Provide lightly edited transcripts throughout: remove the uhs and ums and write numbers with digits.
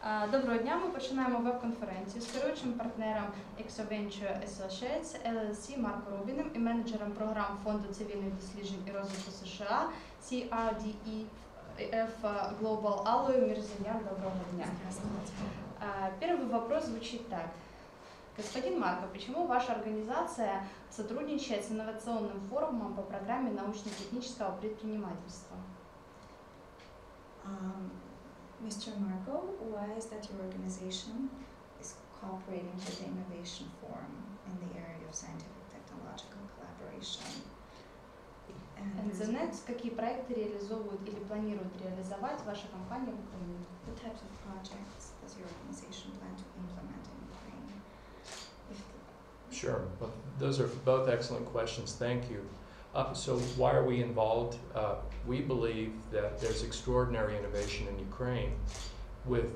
Доброго дня, ми починаємо веб-конференцію з керуючим партнером Exoventure Associates LLC Марко Рубіним і менеджером програм Фонду цивільних досліджень і розвитку США CRDEF Global Аллою Мирзаян. Доброго дня. Первый вопрос звучит так. Господин Марко, почему ваша организация сотрудничает с инновационным форумом по программе научно-технического предпринимательства? Mr. Marco, why is that your organization is cooperating with the Innovation Forum in the area of scientific technological collaboration? And the next, какие проекты реализовывают или планирует реализовать ваша компания в Украине? What types of projects does your organization plan to implement in Ukraine? Sure. Well, those are both excellent questions. Thank you. So why are we involved? We believe that there's extraordinary innovation in Ukraine with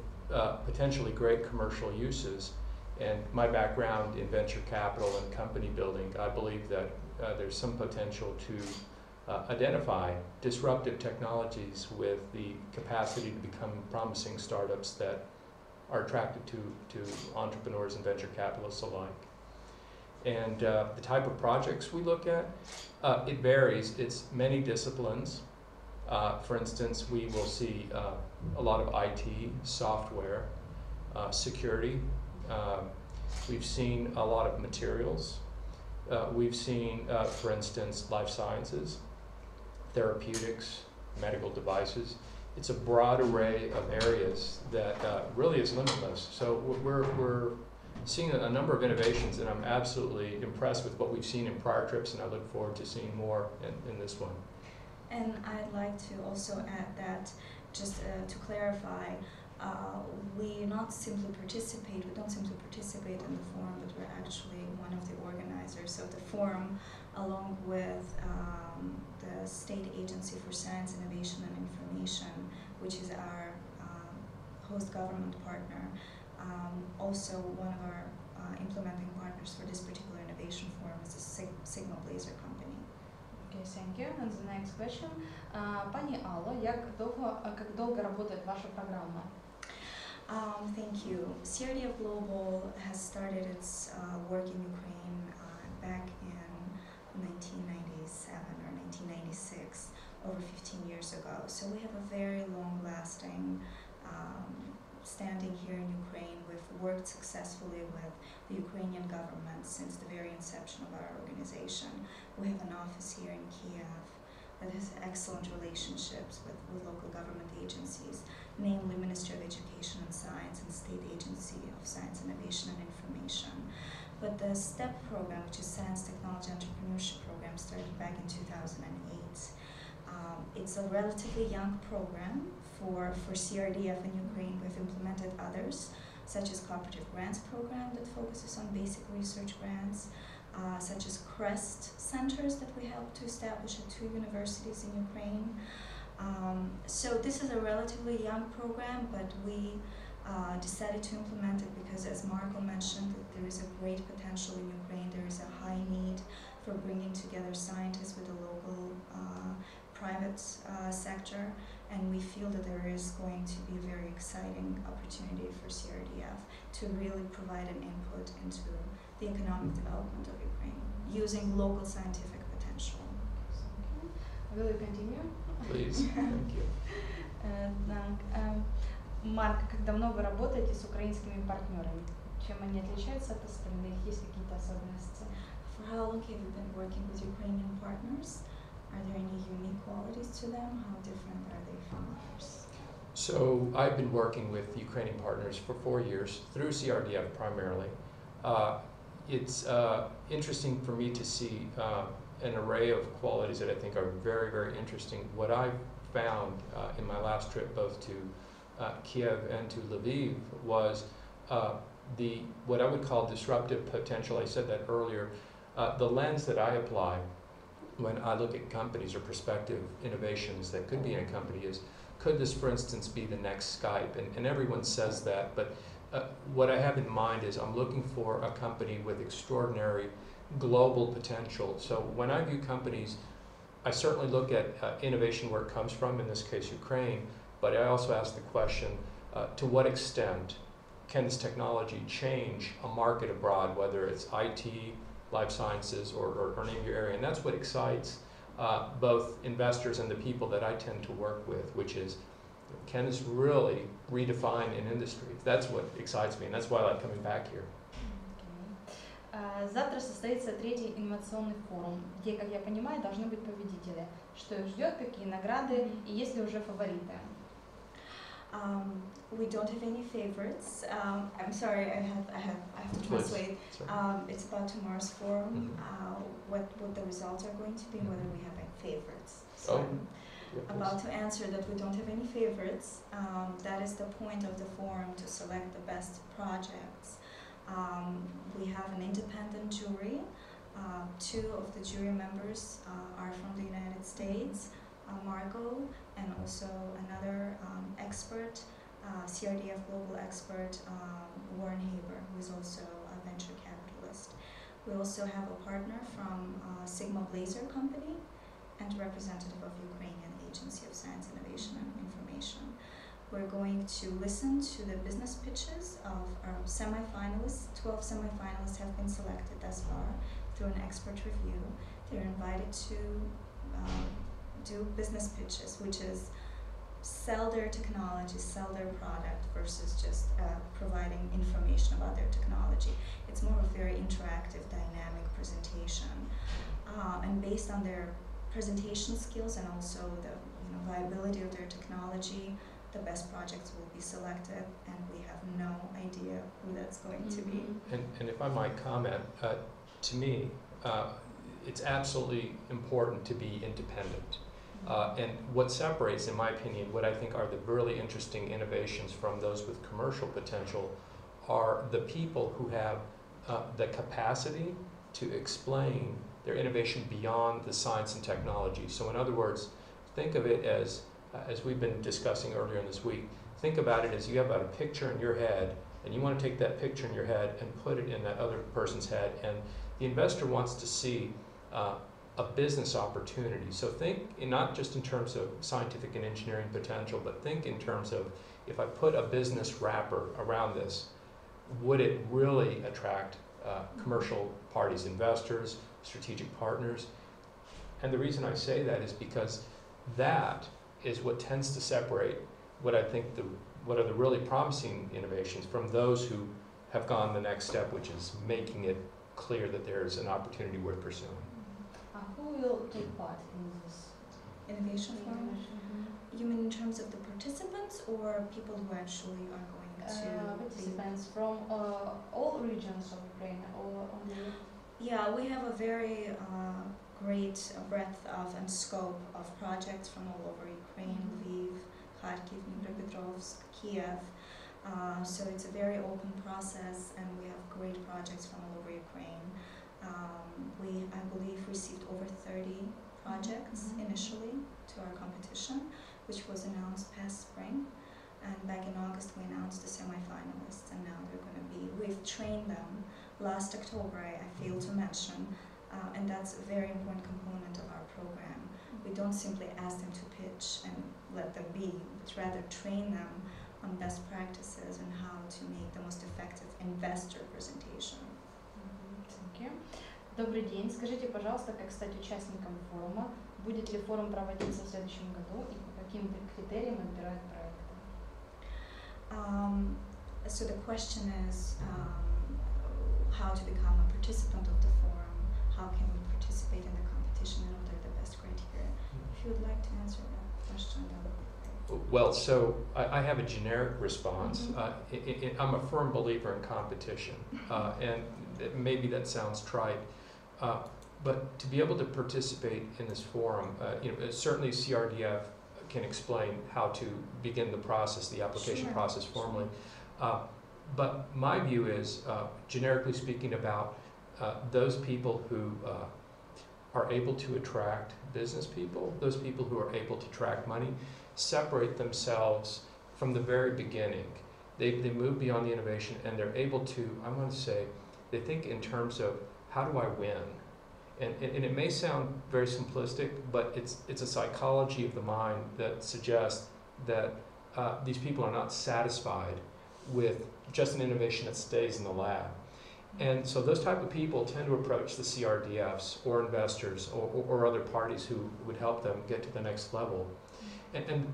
potentially great commercial uses. And my background in venture capital and company building, I believe that there's some potential to identify disruptive technologies with the capacity to become promising startups that are attracted to entrepreneurs and venture capitalists alike. And the type of projects we look at, it varies. It's many disciplines. For instance, we will see a lot of IT, software, security. We've seen a lot of materials. We've seen, for instance, life sciences, therapeutics, medical devices. It's a broad array of areas that really is limitless. So we're seeing a number of innovations, and I'm absolutely impressed with what we've seen in prior trips, and I look forward to seeing more in this one. And I'd like to also add that, just to clarify, we don't simply participate in the forum, but we're actually one of the organizers of the forum, along with the State Agency for Science, Innovation and Information, which is our host government partner. Also, one of our implementing partners for this particular innovation forum is a Signal Blazer company. Okay, thank you. And the next question. Пані Алло, как долго работает ваша программа? Thank you. CRDF Global has started its work in Ukraine back in 1997 or 1996, over 15 years ago. So we have a very long-lasting standing here in Ukraine. We've worked successfully with the Ukrainian government since the very inception of our organization. We have an office here in Kiev that has excellent relationships with local government agencies, namely Ministry of Education and Science and State Agency of Science, Innovation and Information. But the STEP program, which is Science, Technology, Entrepreneurship program, started back in 2008. It's a relatively young program for CRDF in Ukraine. We've implemented others, such as Cooperative Grants Program that focuses on basic research grants, such as CREST centers that we helped to establish at 2 universities in Ukraine. So this is a relatively young program, but we decided to implement it because, as Marco mentioned, that there is a great potential in Ukraine. There is a high need for bringing together scientists with the local private sector, and we feel that there is going to be a very exciting opportunity for CRDF to really provide an input into the economic development of Ukraine using local scientific potential. Will you continue? Please. Thank you. Марк, как давно вы работаете с украинскими партнерами? Чем они отличаются от остальных? Есть какие-то особенности? For how long have you been working with Ukrainian partners? Are there any unique qualities to them? How different are they from others? So I've been working with Ukrainian partners for 4 years through CRDF primarily. It's interesting for me to see an array of qualities that I think are very, very interesting. What I've found in my last trip both to Kiev and to Lviv was what I would call disruptive potential. I said that earlier. The lens that I apply when I look at companies or prospective innovations that could be in a company is, could this, for instance, be the next Skype? And everyone says that, but what I have in mind is I'm looking for a company with extraordinary global potential. So when I view companies, I certainly look at innovation where it comes from, in this case Ukraine, but I also ask the question, to what extent can this technology change a market abroad, whether it's IT, life sciences, or name your area. And that's what excites both investors and the people that I tend to work with, which is, can this really redefine an industry? That's what excites me, and that's why I like coming back here. Завтра состоится третий инновационный форум, где, как я понимаю, должны быть победители. Что их ждет, какие награды и есть ли уже фавориты? We don't have any favorites. I'm sorry, I have to translate. It's about tomorrow's forum, what the results are going to be, whether we have any favorites. So I'm about to answer that we don't have any favorites. That is the point of the forum, to select the best projects. We have an independent jury. Two of the jury members are from the United States, Margot, and also another expert, CRDF global expert, Warren Haber, who is also a venture capitalist. We also have a partner from Sigma Blazer Company and a representative of Ukrainian Agency of Science, Innovation and Information. We're going to listen to the business pitches of our semifinalists. 12 semifinalists have been selected thus far through an expert review. They're invited to do business pitches, which is sell their technology, sell their product, versus just providing information about their technology. It's more of a very interactive, dynamic presentation. And based on their presentation skills and also the viability of their technology, the best projects will be selected, and we have no idea who that's going to be. And if I might comment, to me, it's absolutely important to be independent. And what separates, in my opinion, what I think are the really interesting innovations from those with commercial potential are the people who have the capacity to explain their innovation beyond the science and technology. So in other words, think of it as we've been discussing earlier in this week, think about it as you have a picture in your head, and you want to take that picture in your head and put it in that other person's head, and the investor wants to see a business opportunity. So think not just in terms of scientific and engineering potential, but think in terms of, if I put a business wrapper around this, would it really attract commercial parties, investors, strategic partners? And the reason I say that is because that is what tends to separate what I think what are the really promising innovations from those who have gone the next step, which is making it clear that there's an opportunity worth pursuing. Who will take part in this Innovation forum? You mean in terms of the participants or people who actually are going to participants from all regions of Ukraine, or only? Yeah, we have a very great breadth of and scope of projects from all over Ukraine, Lviv, Kharkiv, Dnipropetrovsk, Kiev. So it's a very open process, and we have great projects from all over Ukraine. We, I believe, received over 30 projects initially to our competition, which was announced past spring. And back in August, we announced the semifinalists, and now they're going to be, we've trained them last October, I failed to mention, and that's a very important component of our program. We don't simply ask them to pitch and let them be, but rather train them on best practices and how to make the most effective investor presentation. Thank you. Добрый день. Скажите, пожалуйста, как стать участником форума? Будет ли форум проводиться в следующем году и по каким критериям отбирают проекты? So the question is how to become a participant of the forum, how can we participate in the competition, and what are the best criteria? If you would like to answer that question, that would be great. Well, so I have a generic response. I'm a firm believer in competition, and maybe that sounds trite, but to be able to participate in this forum, certainly CRDF can explain how to begin the process, the application process formally. But my view is, generically speaking, about those people who are able to attract business people, those people who are able to attract money, separate themselves from the very beginning. They move beyond the innovation, and they're able to, I want to say, they think in terms of, how do I win? And it may sound very simplistic, but it's a psychology of the mind that suggests that these people are not satisfied with just an innovation that stays in the lab. And so those type of people tend to approach the CRDFs or investors or other parties who would help them get to the next level. And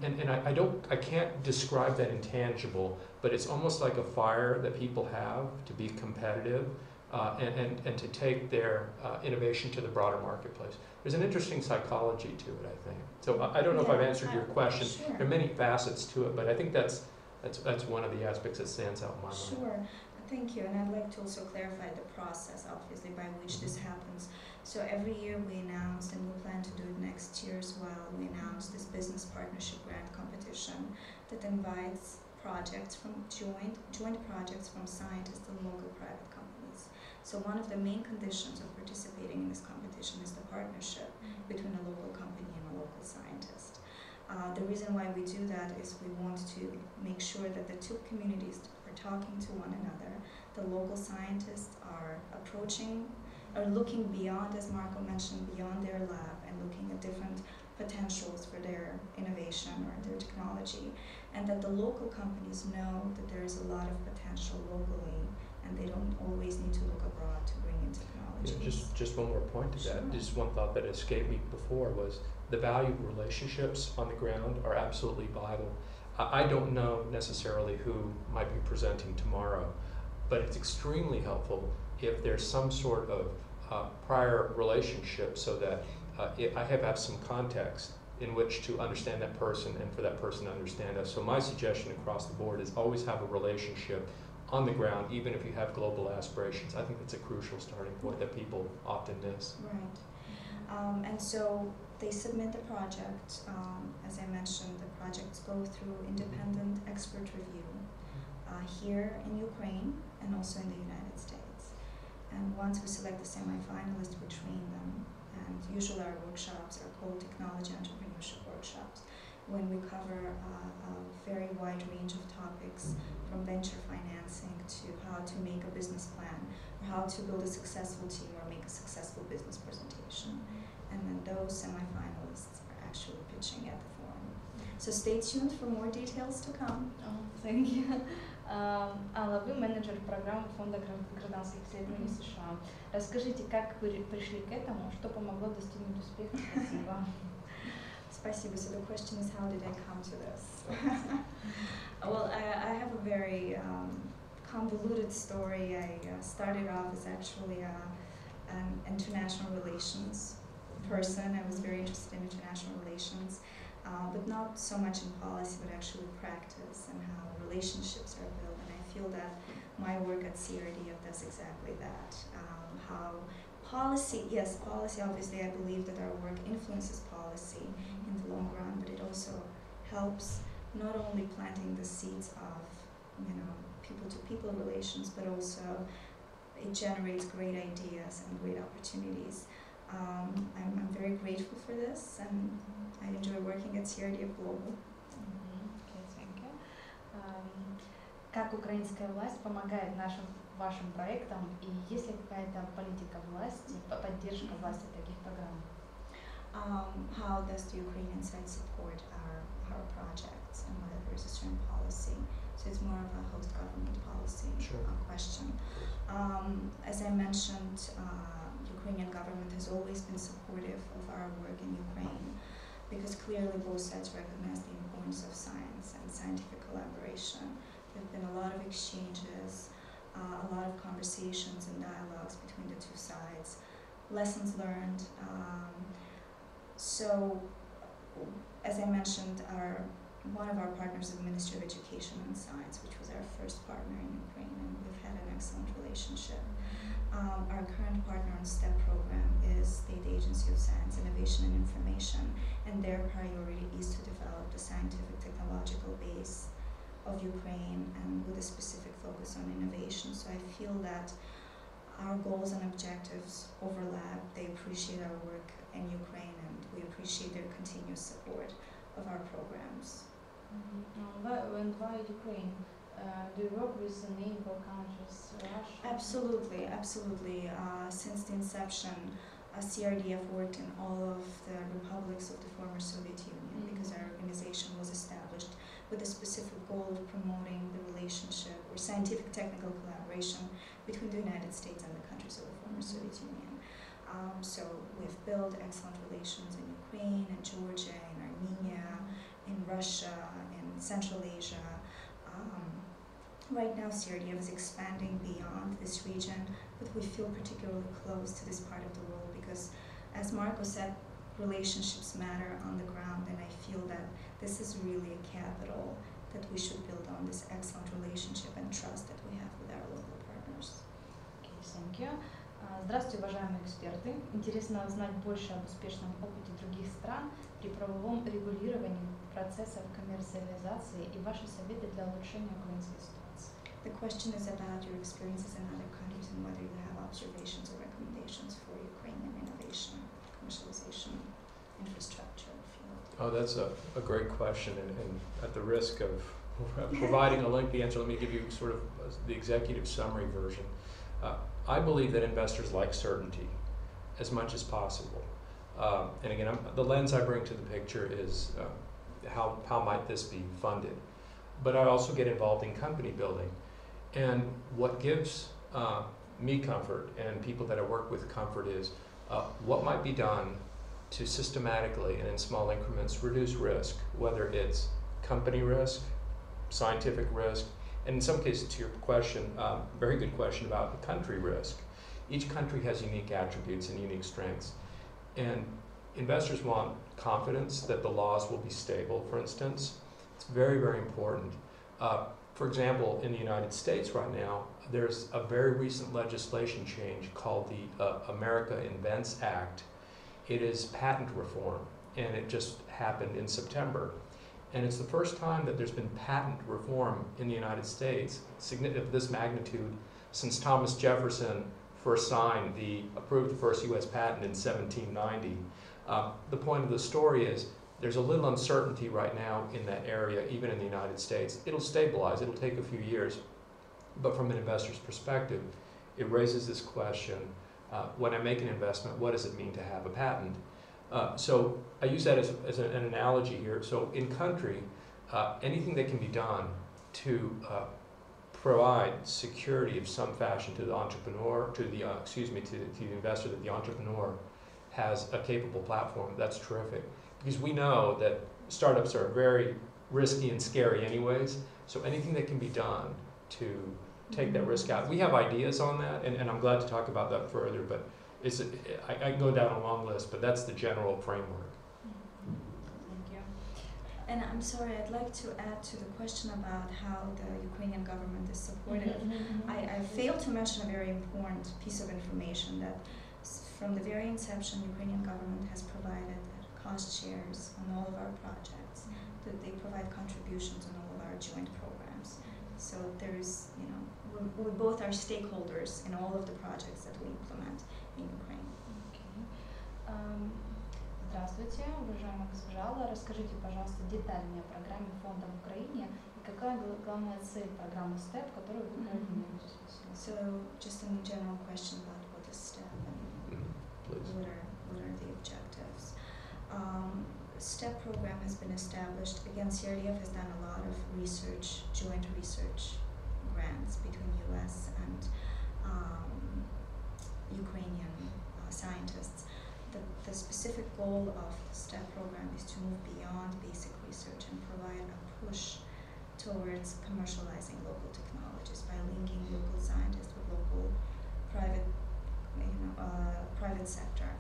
I can't describe that intangible, but it's almost like a fire that people have to be competitive and to take their innovation to the broader marketplace. There's an interesting psychology to it, I think. So I don't know if I've answered your question. Sure. There are many facets to it, but I think that's one of the aspects that stands out in my mind. Sure. Thank you, and I'd like to also clarify the process, obviously, by which this happens. So every year we announce, and we plan to do it next year as well, we announce this business partnership grant competition that invites projects from joint projects from scientists and local private companies. So one of the main conditions of participating in this competition is the partnership between a local company and a local scientist. The reason why we do that is we want to make sure that the two communities are talking to one another. The local scientists are looking beyond, as Marco mentioned, beyond their lab and looking at different potentials for their innovation or their technology, and that the local companies know that there is a lot of potential locally and they don't always need to look abroad to bring in technology. Yeah, just one more point to that. Sure. Just one thought that escaped me before was the value of relationships on the ground are absolutely vital. I don't know necessarily who might be presenting tomorrow, but it's extremely helpful if there's some sort of prior relationship so that I have some context in which to understand that person and for that person to understand us. So my suggestion across the board is always have a relationship on the ground, even if you have global aspirations. I think that's a crucial starting point that people often miss. Right. And so they submit the project. As I mentioned, the projects go through independent expert review here in Ukraine and also in the United States. And once we select the semi-finalists, we train them. And usually our workshops are called technology entrepreneurship workshops, when we cover a very wide range of topics, from venture financing to how to make a business plan, or how to build a successful team or make a successful business presentation. And then those semi-finalists are actually pitching at the forum. So stay tuned for more details to come. Oh, thank you. Алла, вы менеджер программы Фонда гражданских исследований США. Расскажите, как вы пришли к этому, что помогло достигнуть успеха? Спасибо. Spasibo. So the question is, how did I come to this? Well, I have a very convoluted story. I started off as actually an international relations person. I was very interested in international relations, but not so much in policy, but actually practice and how relationships are built. And I feel that my work at CRDF does exactly that. How policy, yes, policy, obviously I believe that our work influences policy in the long run, but it also helps not only planting the seeds of, people-to-people relations, but also it generates great ideas and great opportunities. I'm very grateful for this, and I enjoy working at CRDF Global. Okay, thank you. Как украинская власть помогает вашим проектам, и есть ли какая-то политика власти, поддержка власти таких программ? How does the Ukrainian side support our projects, and whether there's a certain policy? So it's more of a host government policy question. As I mentioned, Ukrainian government has always been supportive of our work in Ukraine, because clearly both sides recognize the importance of science and scientific collaboration. There have been a lot of exchanges, a lot of conversations and dialogues between the two sides, lessons learned. So, as I mentioned, one of our partners is the Ministry of Education and Science, which was our first partner in Ukraine, and we've had an excellent relationship. Our current partner on STEP program is State Agency of Science, Innovation and Information, and their priority is to develop the scientific technological base of Ukraine, and with a specific focus on innovation. So I feel that our goals and objectives overlap. They appreciate our work in Ukraine, and we appreciate their continuous support of our programs. And why Ukraine? Do you work with the neighbor countries, Russia? Absolutely, absolutely. Since the inception, CRDF worked in all of the republics of the former Soviet Union, because our organization was established with the specific goal of promoting the relationship or scientific technical collaboration between the United States and the countries of the former Soviet Union. So we've built excellent relations in Ukraine, in Georgia, in Armenia, in Russia, in Central Asia. Right now, CRDF is expanding beyond this region, but we feel particularly close to this part of the world because, as Marco said, relationships matter on the ground, and I feel that this is really a capital that we should build on, this excellent relationship and trust that we have with our local partners. Okay, thank you. Здравствуйте, уважаемые эксперты. Интересно узнать больше об успешном опыте других стран при правовом регулировании процессов коммерциализации и ваши советы для улучшения украинской ситуации. The question is about your experiences in other countries and whether you have observations or recommendations for Ukrainian innovation, commercialization, infrastructure field. Oh, that's a great question, and at the risk of providing a lengthy answer, let me give you sort of the executive summary version. I believe that investors like certainty as much as possible. And again, the lens I bring to the picture is how might this be funded? But I also get involved in company building. And what gives me comfort and people that I work with comfort is what might be done to systematically and in small increments reduce risk, whether it's company risk, scientific risk, and in some cases, to your question, very good question about the country risk. Each country has unique attributes and unique strengths. And investors want confidence that the laws will be stable, for instance. It's very, very important. For example, in the United States right now, there's a very recent legislation change called the America Invents Act. It is patent reform, and it just happened in September. And it's the first time that there's been patent reform in the United States of this magnitude since Thomas Jefferson first approved the first U.S. patent in 1790. The point of the story is there's a little uncertainty right now in that area, even in the United States. It'll stabilize, it'll take a few years, but from an investor's perspective, it raises this question, when I make an investment, what does it mean to have a patent? So I use that as an analogy here. So in country, anything that can be done to provide security of some fashion to the entrepreneur, to the investor, that the entrepreneur has a capable platform, that's terrific. Because we know that startups are very risky and scary anyways, so anything that can be done to take that risk out. We have ideas on that, and I'm glad to talk about that further, but I can go down a long list, but that's the general framework. Thank you. And I'm sorry, I'd like to add to the question about how the Ukrainian government is supportive. I failed to mention a very important piece of information that from the very inception, Ukrainian government has provided cost shares on all of our projects, that they provide contributions on all of our joint programs. So there's, we both are stakeholders in all of the projects that we implement in Ukraine. Здравствуйте, уважаемая госпожа Алла. Расскажите, пожалуйста, детальнее о программе фонда в Украине и какая главная цель программы STEP, которую вы координируете? So just a general question about what is STEP and what are the objectives. STEP program has been established. Again, CRDF has done a lot of research, joint research grants between US and Ukrainian scientists. The specific goal of the STEP program is to move beyond basic research and provide a push towards commercializing local technologies by linking local scientists with local private sector.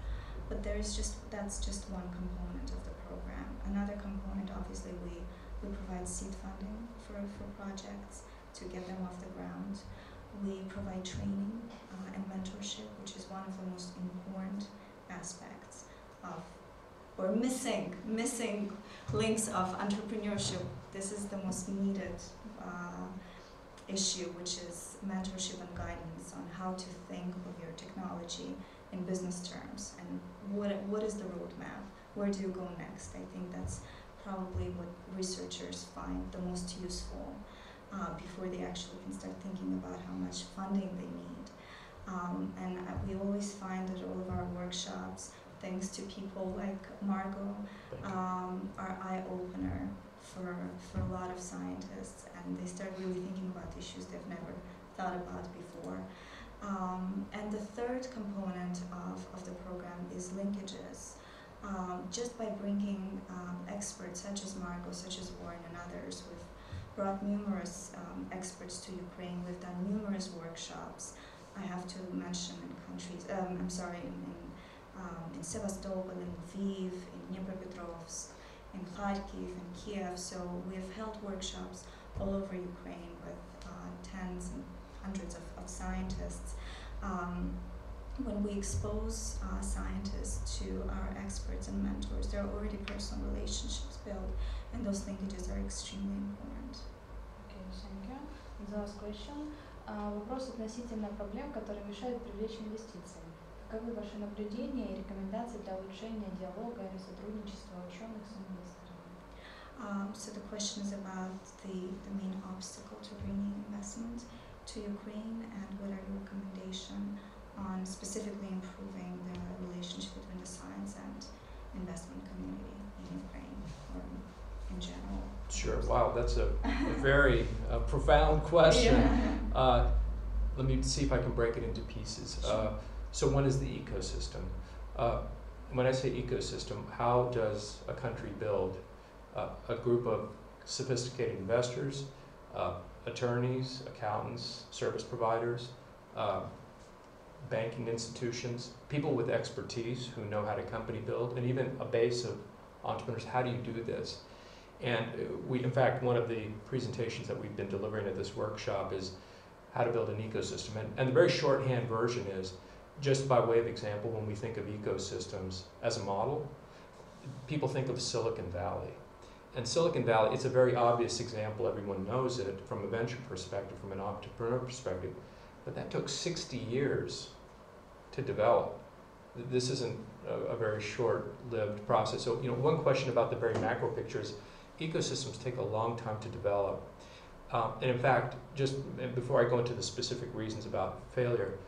But that's just one component of the program. Another component, obviously, we provide seed funding for projects to get them off the ground. We provide training and mentorship, which is one of the most important aspects of, or missing links of entrepreneurship. This is the most needed issue, which is mentorship and guidance on how to think of your technology in business terms and what is the roadmap? Where do you go next? I think that's probably what researchers find the most useful before they actually can start thinking about how much funding they need. And we always find that all of our workshops, thanks to people like Margot, are eye-opener for a lot of scientists, and they start really thinking about issues they've never thought about before. And the third component of the program is linkages. Just by bringing experts such as Marco, such as Warren and others, we've brought numerous experts to Ukraine. We've done numerous workshops. I have to mention in countries, in Sevastopol, in Lviv, in Dnipropetrovsk, in Kharkiv, in Kiev. So we've held workshops all over Ukraine with tens and hundreds of scientists. When we expose scientists to our experts and mentors, there are already personal relationships built, and those linkages are extremely important. Okay, thank you. The last question. Вопрос относительно проблем, которые мешают привлечь инвестиции. Каковы ваши наблюдения и рекомендации для улучшения диалога или сотрудничества ученых с инвесторами? So the question is about the main obstacle to bringing investment to Ukraine, and what are your recommendations on specifically improving the relationship between the science and investment community in Ukraine, or in general? Sure. Wow, that's a very profound question. Yeah. Let me see if I can break it into pieces. So one is the ecosystem. When I say ecosystem, how does a country build a group of sophisticated investors, attorneys, accountants, service providers, banking institutions, people with expertise who know how to company build, and even a base of entrepreneurs? How do you do this? And in fact, one of the presentations that we've been delivering at this workshop is how to build an ecosystem. And the very shorthand version is, just by way of example, when we think of ecosystems as a model, people think of Silicon Valley. And Silicon Valley, it's a very obvious example, everyone knows it from a venture perspective, from an entrepreneur perspective, but that took 60 years to develop. This isn't a very short-lived process. So, one question about the very macro picture is ecosystems take a long time to develop. And in fact, just before I go into the specific reasons about failure,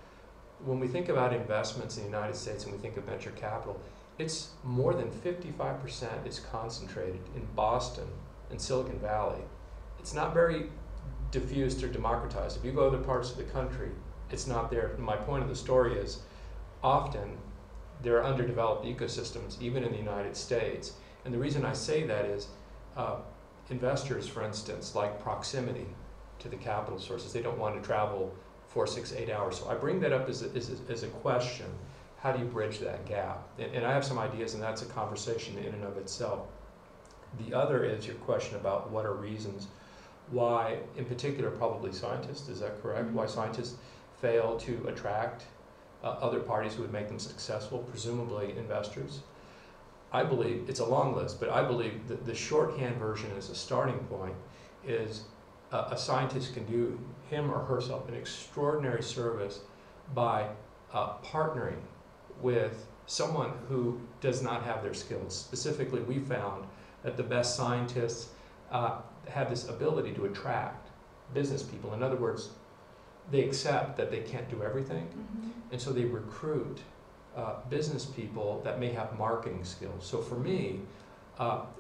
when we think about investments in the United States and we think of venture capital, it's more than 55% is concentrated in Boston and Silicon Valley. It's not very diffused or democratized. If you go to other parts of the country, it's not there. My point of the story is, often there are underdeveloped ecosystems, even in the United States. And the reason I say that is, investors, for instance, like proximity to the capital sources. They don't want to travel 4, 6, 8 hours. So I bring that up as a question. How do you bridge that gap? And I have some ideas, and that's a conversation in and of itself. The other is your question about what are reasons why, in particular, probably scientists, is that correct? Mm-hmm. Why scientists fail to attract other parties who would make them successful, presumably investors. I believe, it's a long list, but I believe that the shorthand version as a starting point is a scientist can do him or herself an extraordinary service by partnering with someone who does not have their skills. Specifically, we found that the best scientists have this ability to attract business people. In other words, they accept that they can't do everything, and so they recruit business people that may have marketing skills. So for me,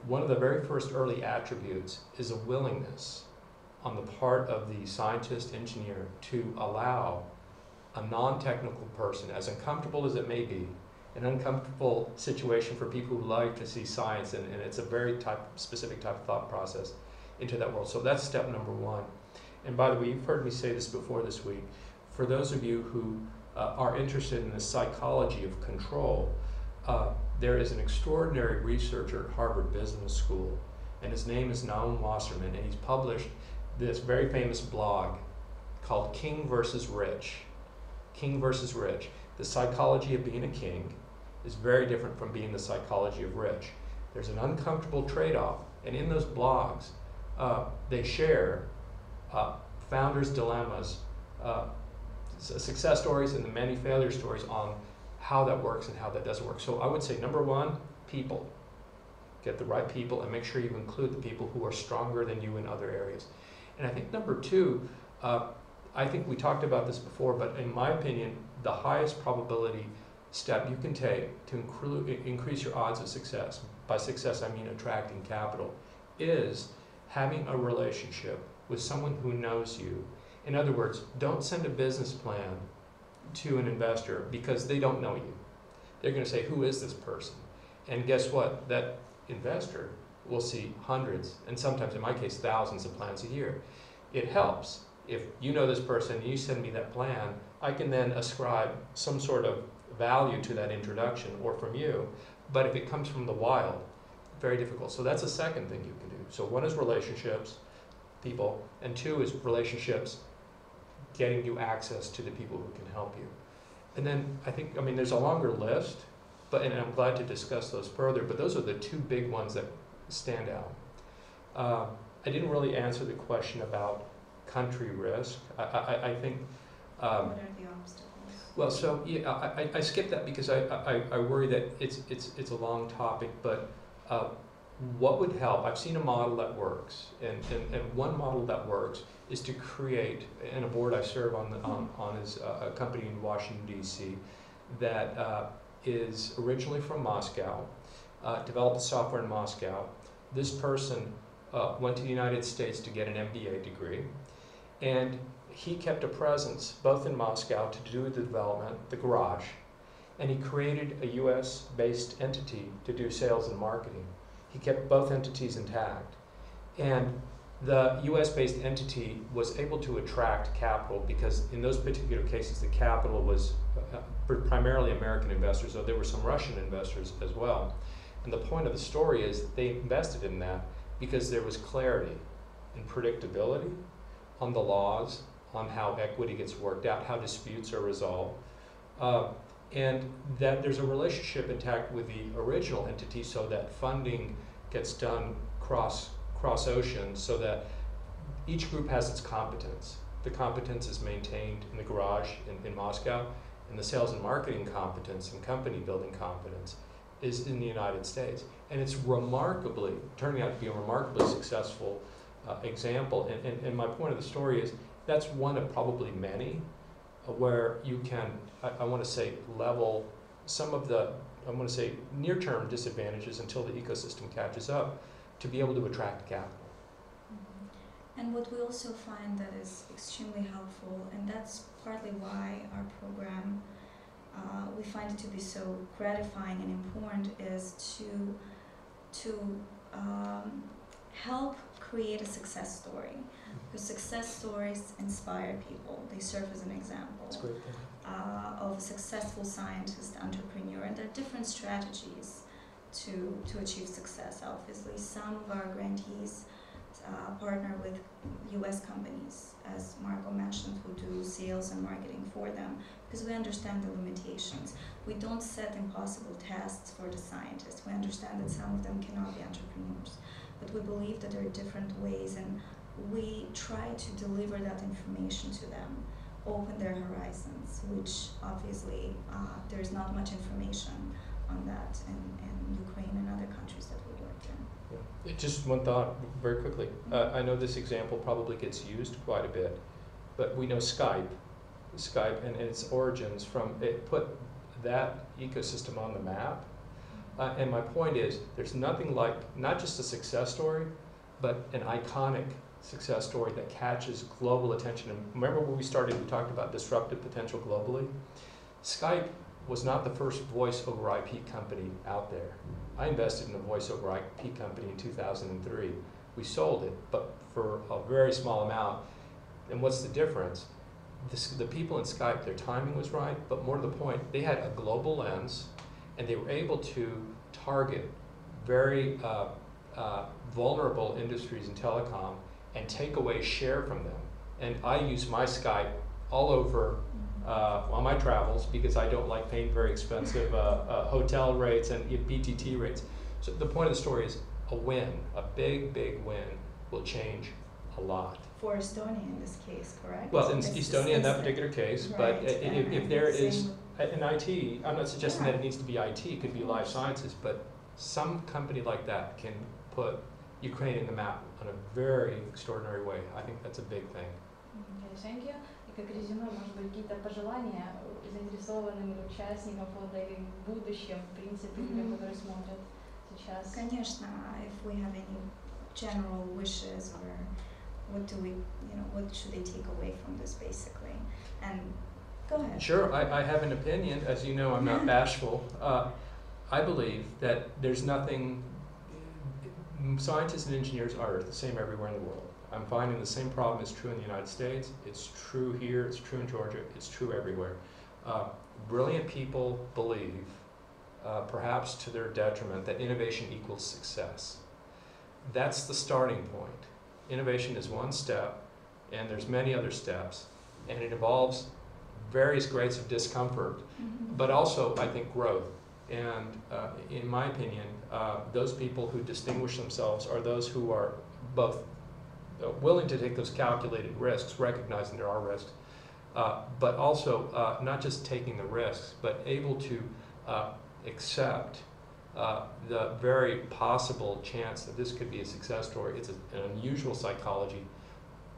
one of the very first early attributes is a willingness on the part of the scientist, engineer, to allow a non-technical person, as uncomfortable as it may be, an uncomfortable situation for people who like to see science, and it's a very specific type of thought process, into that world. So that's step number one. And by the way, you've heard me say this before this week. For those of you who are interested in the psychology of control, there is an extraordinary researcher at Harvard Business School, and his name is Naum Wasserman, and he's published this very famous blog called King versus Rich. King versus Rich. The psychology of being a king is very different from being the psychology of rich. There's an uncomfortable trade-off, and in those blogs, they share founders' dilemmas, success stories, and the many failure stories on how that works and how that doesn't work. So I would say, number one, people. Get the right people and make sure you include the people who are stronger than you in other areas. And I think number two, I think we talked about this before, but in my opinion, the highest probability step you can take to increase your odds of success, by success I mean attracting capital, is having a relationship with someone who knows you. In other words, don't send a business plan to an investor because they don't know you. They're going to say, who is this person? And guess what? That investor will see hundreds, and sometimes in my case, thousands of plans a year. It helps. If you know this person and you send me that plan, I can then ascribe some sort of value to that introduction or from you. But if it comes from the wild, very difficult. So that's the second thing you can do. So one is relationships, people, and two is relationships getting you access to the people who can help you. And then I mean, there's a longer list, and I'm glad to discuss those further, but those are the two big ones that stand out. I didn't really answer the question about country risk. I think... what are the obstacles? Well, so yeah, I skipped that because I worry that it's a long topic, but what would help? I've seen a model that works, and one model that works is to create, and a board I serve on is a company in Washington, D.C. that is originally from Moscow, developed software in Moscow. This person went to the United States to get an MBA degree, and he kept a presence both in Moscow to do the development, the garage, and he created a US-based entity to do sales and marketing. He kept both entities intact. And the US-based entity was able to attract capital because in those particular cases the capital was primarily American investors, though there were some Russian investors as well. And the point of the story is that they invested in that because there was clarity and predictability on the laws, on how equity gets worked out, how disputes are resolved, and that there's a relationship intact with the original entity so that funding gets done cross oceans so that each group has its competence. The competence is maintained in the garage in Moscow, and the sales and marketing competence and company building competence is in the United States. And it's turning out to be a remarkably successful example. And my point of the story is that's one of probably many where you can, I want to say, level some of the, I want to say, near-term disadvantages until the ecosystem catches up to be able to attract capital. Mm-hmm. And what we also find that is extremely helpful, and that's partly why our program, we find it to be so gratifying and important, is to help create a success story. Because success stories inspire people. They serve as an example of a successful scientist, entrepreneur, and there are different strategies to achieve success. Obviously, some of our grantees partner with U.S. companies, as Marco mentioned, who do sales and marketing for them, because we understand the limitations. We don't set impossible tests for the scientists. We understand that some of them cannot be entrepreneurs, but we believe that there are different ways, and we try to deliver that information to them, open their horizons, which obviously there is not much information on that in Ukraine and other countries that we work in. Yeah. Just one thought very quickly. I know this example probably gets used quite a bit, but we know Skype and its origins it put that ecosystem on the map. And my point is, there's nothing like, not just a success story, but an iconic success story that catches global attention. And remember when we started, we talked about disruptive potential globally? Skype was not the first voice over IP company out there. I invested in a voice over IP company in 2003. We sold it, but for a very small amount. And what's the difference? The people in Skype, their timing was right, but more to the point, they had a global lens, and they were able to target very vulnerable industries in telecom and take away share from them. And I use my Skype all over on my travels because I don't like paying very expensive hotel rates and BTT rates. So the point of the story is a win, a big win will change a lot. For Estonia in this case, correct? Well, in Estonia in that particular case, right, but if there is in IT, I'm not suggesting that it needs to be IT, it could be life sciences, but some company like that can put Ukraine in the map in a very extraordinary way. I think that's a big thing. Okay, thank you. И как резюме, может быть, какие-то пожелания заинтересованным участникам фонда или в будущем, в принципе, людям, которые смотрят сейчас? Конечно, if we have any general wishes, or what do we, what should they take away from this basically? And go ahead. Sure, I have an opinion. As you know, I'm not bashful. I believe that there's nothing, scientists and engineers are the same everywhere in the world. I'm finding the same problem is true in the United States. It's true here, it's true in Georgia, it's true everywhere. Brilliant people believe, perhaps to their detriment, that innovation equals success. That's the starting point. Innovation is one step, and there's many other steps, and it involves various grades of discomfort, but also, I think, growth. And in my opinion, those people who distinguish themselves are those who are both willing to take those calculated risks, recognizing there are risks, but also not just taking the risks, but able to accept the very possible chance that this could be a success story. It's an unusual psychology.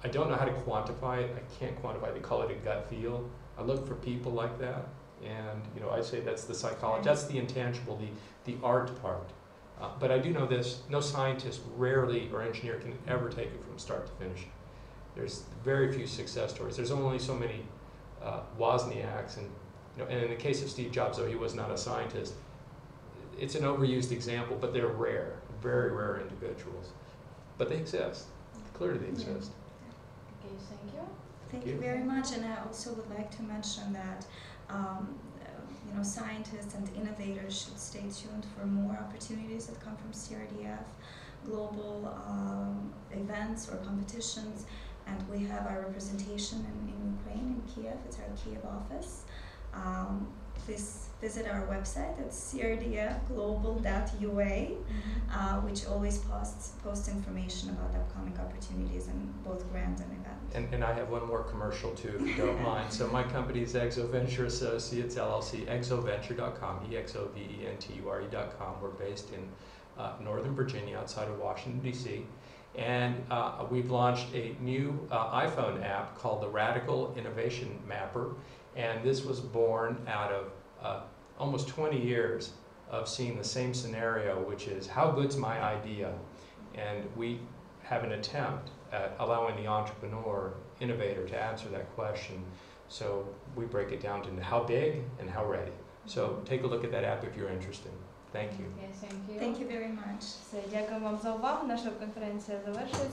I don't know how to quantify it. I can't quantify it. They call it a gut feel. I look for people like that, and I say that's the psychology. That's the intangible, the art part. But I do know this: no scientist, rarely, or engineer can ever take it from start to finish. There's very few success stories. There's only so many Wozniaks, and and in the case of Steve Jobs, though he was not a scientist, it's an overused example, but they're rare, very rare individuals. But they exist. Clearly, they exist. Okay, thank you. Thank you very much, and I also would like to mention that scientists and innovators should stay tuned for more opportunities that come from CRDF, global events or competitions, and we have our representation in Ukraine, in Kiev. It's our Kiev office. Please visit our website at crdfglobal.ua, which always posts information about upcoming opportunities in both grant and event. And I have one more commercial too, if you don't mind. So my company is ExoVenture Associates, LLC, exoventure.com, EXOVENTURE.com. We're based in Northern Virginia, outside of Washington, D.C. And we've launched a new iPhone app called the Radical Innovation Mapper. And this was born out of almost 20 years of seeing the same scenario, which is, how good's my idea? And we have an attempt at allowing the entrepreneur, innovator, to answer that question. So we break it down to how big and how ready. So take a look at that app if you're interested. Thank you. Yes, thank you. Thank you very much. Все, дякую вам за увагу. Наша конференція завершується.